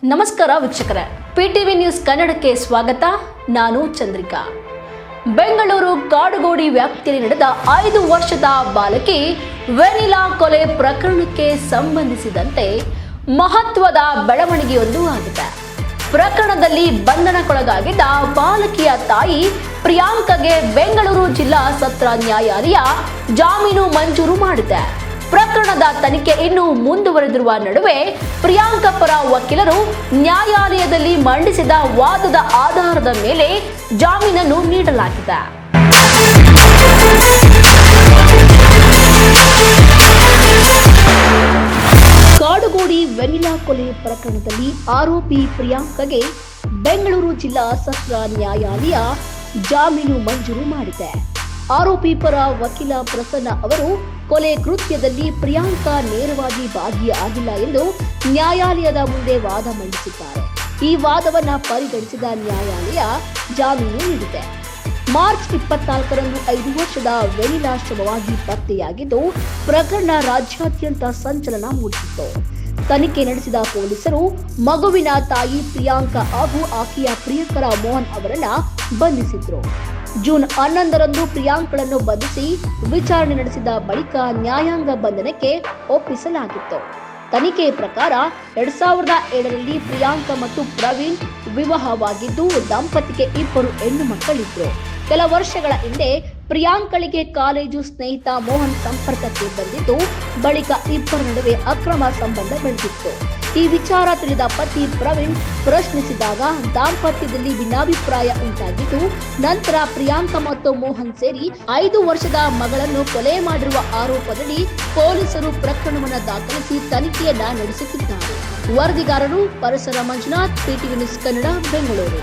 ನಮಸ್ಕಾರ ವೀಕ್ಷಕರೇ, ಪಿಟಿವಿ ನ್ಯೂಸ್ ಕನ್ನಡಕ್ಕೆ ಸ್ವಾಗತ. ನಾನು ಚಂದ್ರಿಕಾ. ಬೆಂಗಳೂರು ಕಾಡುಗೋಡಿ ವ್ಯಾಪ್ತಿಯಲ್ಲಿ ನಡೆದ 5 ವರ್ಷದ ಬಾಲಕಿ ವೆನಿಲಾ ಕೊಲೆ ಪ್ರಕರಣಕ್ಕೆ ಸಂಬಂಧಿಸಿದಂತೆ ಮಹತ್ವದ ಬೆಳವಣಿಗೆಯೊಂದು ಆಗಿದೆ. ಪ್ರಕರಣದಲ್ಲಿ ಬಂಧನಕ್ಕೊಳಗಾಗಿದ್ದ ಬಾಲಕಿಯ ತಾಯಿ ಪ್ರಿಯಾಂಕಗೆ ಬೆಂಗಳೂರು ಜಿಲ್ಲಾ ಸತ್ರ ನ್ಯಾಯಾಲಯ ಜಾಮೀನು ಮಂಜೂರು ಮಾಡಿದೆ. ಪ್ರಕರಣದ ತನಿಖೆ ಇನ್ನೂ ಮುಂದುವರೆದಿರುವ ನಡುವೆ ಪ್ರಿಯಾಂಕ ಪರ ವಕೀಲರು ನ್ಯಾಯಾಲಯದಲ್ಲಿ ಮಂಡಿಸಿದ ವಾದದ ಆಧಾರದ ಮೇಲೆ ಜಾಮೀನನ್ನು ನೀಡಲಾಗಿದೆ. ಕಾಡುಗೋಡಿ ವೆನಿಲಾ ಕೊಲೆ ಪ್ರಕರಣದಲ್ಲಿ ಆರೋಪಿ ಪ್ರಿಯಾಂಕಗೆ ಬೆಂಗಳೂರು ಜಿಲ್ಲಾ ಸತ್ರ ನ್ಯಾಯಾಲಯ ಜಾಮೀನು ಮಂಜೂರು ಮಾಡಿದೆ. ಆರೋಪಿ ಪರ ವಕೀಲ ಪ್ರಸನ್ನ ಅವರು ಕೊಲೆ ಕೃತ್ಯದಲ್ಲಿ ಪ್ರಿಯಾಂಕಾ ನೇರವಾಗಿ ಭಾಗಿಯಾಗಿಲ್ಲ ಎಂದು ನ್ಯಾಯಾಲಯದ ಮುಂದೆ ವಾದ ಮಂಡಿಸಿದ್ದಾರೆ. ಈ ವಾದವನ್ನ ಪರಿಗಣಿಸಿದ ನ್ಯಾಯಾಲಯ ಜಾಮೀನು ನೀಡಿದೆ. ಮಾರ್ಚ್ 24ರಂದು 5 ವರ್ಷದ ವೆನಿಲಾ ಶವವಾಗಿ ಪತ್ತೆಯಾಗಿದ್ದು ಪ್ರಕರಣ ರಾಜ್ಯಾದ್ಯಂತ ಸಂಚಲನ ಮೂಡಿಸಿತ್ತು. ತನಿಖೆ ನಡೆಸಿದ ಪೊಲೀಸರು ಮಗುವಿನ ತಾಯಿ ಪ್ರಿಯಾಂಕಾ ಹಾಗೂ ಆಕೆಯ ಪ್ರಿಯಕರ ಮೋಹನ್ ಅವರನ್ನ ಬಂಧಿಸಿದ್ರು. ಜೂನ್ 11ರಂದು ಪ್ರಿಯಾಂಕಳನ್ನು ಬಂಧಿಸಿ ವಿಚಾರಣೆ ನಡೆಸಿದ ಬಳಿಕ ನ್ಯಾಯಾಂಗ ಬಂಧನಕ್ಕೆ ಒಪ್ಪಿಸಲಾಗಿತ್ತು. ತನಿಖೆ ಪ್ರಕಾರ 2007ರಲ್ಲಿ ಪ್ರಿಯಾಂಕಾ ಮತ್ತು ಪ್ರವೀಣ್ ವಿವಾಹವಾಗಿದ್ದು ದಂಪತಿಗೆ 2 ಹೆಣ್ಣು ಮಕ್ಕಳಿದ್ರು. ಕೆಲ ವರ್ಷಗಳ ಹಿಂದೆ ಪ್ರಿಯಾಂಕಳಿಗೆ ಕಾಲೇಜು ಸ್ನೇಹಿತ ಮೋಹನ್ ಸಂಪರ್ಕಕ್ಕೆ ಬಂದಿದ್ದು ಬಳಿಕ ಇಬ್ಬರ ನಡುವೆ ಅಕ್ರಮ ಸಂಬಂಧ ಬೆಳೆದಿತ್ತು. ಈ ವಿಚಾರ ತಿಳಿದ ಪತಿ ಪ್ರವೀಣ್ ಪ್ರಶ್ನಿಸಿದಾಗ ದಾಂಪತ್ಯದಲ್ಲಿ ಭಿನ್ನಾಭಿಪ್ರಾಯ ಉಂಟಾಗಿದ್ದು ನಂತರ ಪ್ರಿಯಾಂಕಾ ಮತ್ತು ಮೋಹನ್ ಸೇರಿ 5 ವರ್ಷದ ಮಗಳನ್ನು ಕೊಲೆ ಮಾಡಿರುವ ಆರೋಪದಡಿ ಪೊಲೀಸರು ಪ್ರಕರಣವನ್ನು ದಾಖಲಿಸಿ ತನಿಖೆಯನ್ನ ನಡೆಸುತ್ತಿದ್ದಾರೆ. ವರದಿಗಾರರು ಪರಿಸರ ಮಂಜುನಾಥ್, ಪಿಟಿವಿ ನ್ಯೂಸ್ ಕನ್ನಡ, ಬೆಂಗಳೂರು.